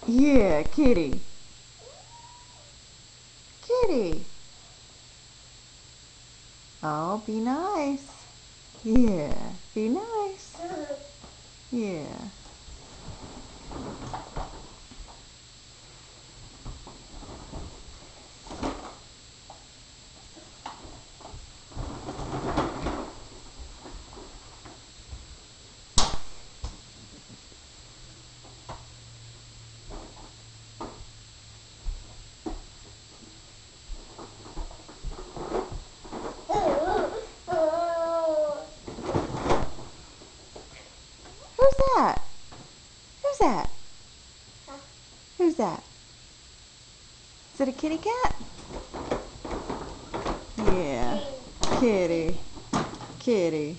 Yeah, kitty. Kitty. Oh, be nice. Yeah, be nice. Yeah. Who's that? Who's that? Who's that? Is it a kitty cat? Yeah. Kitty. Kitty.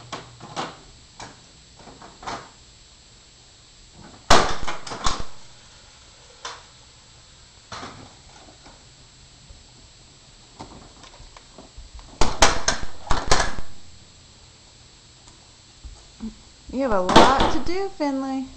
You have a lot to do, Finley.